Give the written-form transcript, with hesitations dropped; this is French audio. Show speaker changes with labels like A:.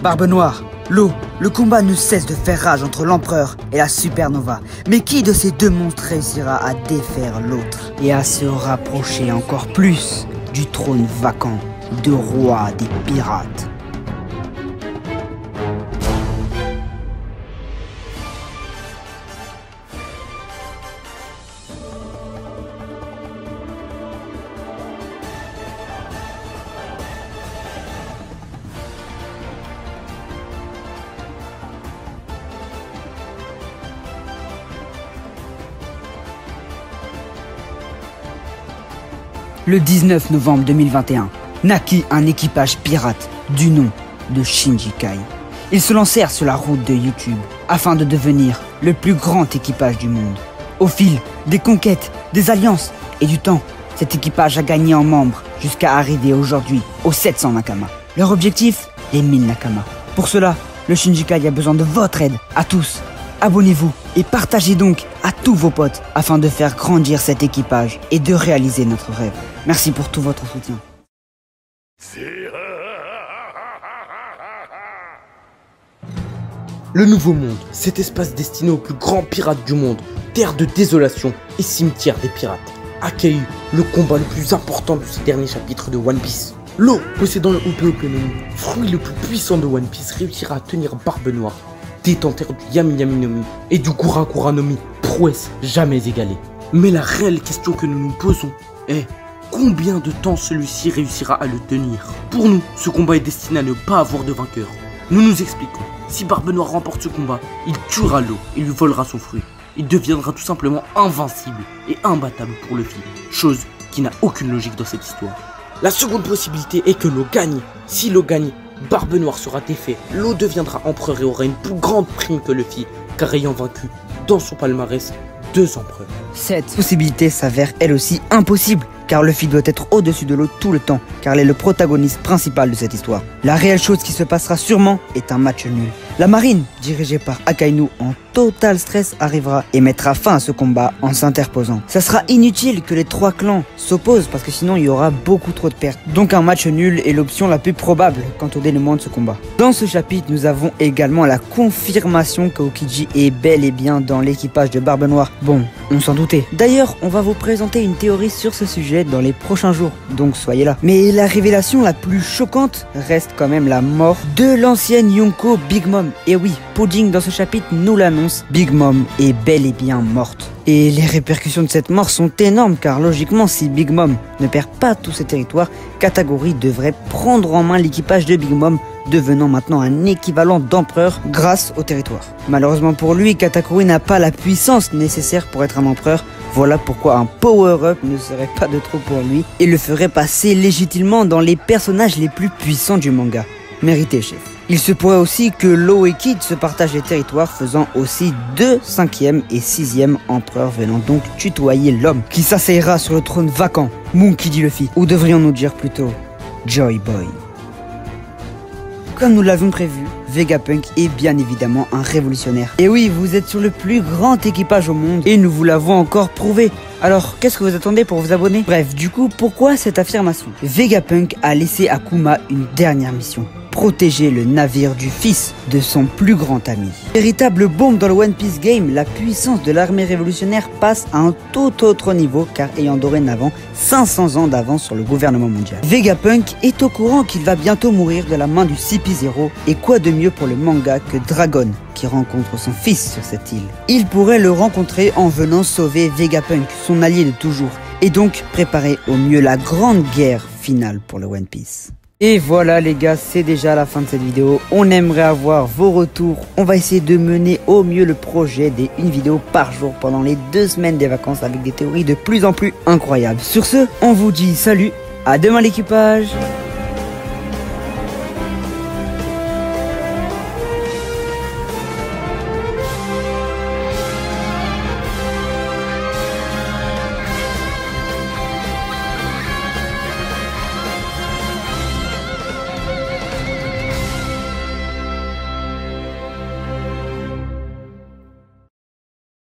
A: Barbe Noire, l'eau, le combat ne cesse de faire rage entre l'Empereur et la Supernova. Mais qui de ces deux monstres réussira à défaire l'autre et à se rapprocher encore plus du trône vacant de roi des pirates? Le 19 novembre 2021, naquit un équipage pirate du nom de Shinji Kai. Ils se lancèrent sur la route de YouTube afin de devenir le plus grand équipage du monde. Au fil des conquêtes, des alliances et du temps, cet équipage a gagné en membres jusqu'à arriver aujourd'hui aux 700 Nakama. Leur objectif, les 1000 Nakama. Pour cela, le Shinji Kai a besoin de votre aide, à tous. Abonnez-vous et partagez donc à tous vos potes afin de faire grandir cet équipage et de réaliser notre rêve. Merci pour tout votre soutien.
B: Le Nouveau Monde, cet espace destiné aux plus grands pirates du monde, terre de désolation et cimetière des pirates, accueille le combat le plus important de ces derniers chapitres de One Piece. L'eau, possédant le Ope-Ope no Mi, fruit le plus puissant de One Piece, réussira à tenir Barbe Noire, détenteur du Yami Yami no Mi et du Kura Kura no Mi, prouesse jamais égalée. Mais la réelle question que nous nous posons est: combien de temps celui-ci réussira à le tenir? Pour nous, ce combat est destiné à ne pas avoir de vainqueur. Nous nous expliquons. Si Barbe Noire remporte ce combat, il tuera l'eau et lui volera son fruit. Il deviendra tout simplement invincible et imbattable pour Luffy, chose qui n'a aucune logique dans cette histoire. La seconde possibilité est que l'eau gagne. Si l'eau gagne, Barbe Noire sera défait, l'eau deviendra empereur et aura une plus grande prime que Luffy, car ayant vaincu dans son palmarès 2 empereurs.
A: Cette possibilité s'avère elle aussi impossible, car Luffy doit être au-dessus de l'eau tout le temps, car il est le protagoniste principal de cette histoire. La réelle chose qui se passera sûrement est un match nul. La marine, dirigée par Akainu en total stress, arrivera et mettra fin à ce combat en s'interposant. Ça sera inutile que les 3 clans s'opposent, parce que sinon il y aura beaucoup trop de pertes. Donc un match nul est l'option la plus probable quant au dénouement de ce combat. Dans ce chapitre, nous avons également la confirmation qu'Aokiji est bel et bien dans l'équipage de Barbe Noire. Bon, on s'en doutait. D'ailleurs, on va vous présenter une théorie sur ce sujet dans les prochains jours, donc soyez là. Mais la révélation la plus choquante reste quand même la mort de l'ancienne Yonko Big Mom. Et oui, Pudding dans ce chapitre nous l'annonce, Big Mom est bel et bien morte. Et les répercussions de cette mort sont énormes, car logiquement, si Big Mom ne perd pas tous ses territoires, Katakuri devrait prendre en main l'équipage de Big Mom, devenant maintenant un équivalent d'empereur grâce au territoire. Malheureusement pour lui, Katakuri n'a pas la puissance nécessaire pour être un empereur. Voilà pourquoi un power-up ne serait pas de trop pour lui et le ferait passer légitimement dans les personnages les plus puissants du manga. Mérité, chef. Il se pourrait aussi que Law et Kid se partagent les territoires, faisant aussi 2 5e et 6e empereurs, venant donc tutoyer l'homme qui s'asseyera sur le trône vacant, Monkey D. Luffy, ou devrions-nous dire plutôt Joy Boy. Comme nous l'avions prévu, Vegapunk est bien évidemment un révolutionnaire. Et oui, vous êtes sur le plus grand équipage au monde et nous vous l'avons encore prouvé. Alors, qu'est-ce que vous attendez pour vous abonner? Bref, du coup, pourquoi cette affirmation? Vegapunk a laissé à Kuma une dernière mission: protéger le navire du fils de son plus grand ami. Véritable bombe dans le One Piece Game, la puissance de l'armée révolutionnaire passe à un tout autre niveau, car ayant dorénavant 500 ans d'avance sur le gouvernement mondial. Vegapunk est au courant qu'il va bientôt mourir de la main du CP0, et quoi de mieux pour le manga que Dragon, qui rencontre son fils sur cette île. Il pourrait le rencontrer en venant sauver Vegapunk, son allié de toujours, et donc préparer au mieux la grande guerre finale pour le One Piece. Et voilà les gars, c'est déjà la fin de cette vidéo. On aimerait avoir vos retours. On va essayer de mener au mieux le projet des 1 vidéo par jour pendant les 2 semaines des vacances, avec des théories de plus en plus incroyables. Sur ce, on vous dit salut, à demain l'équipage.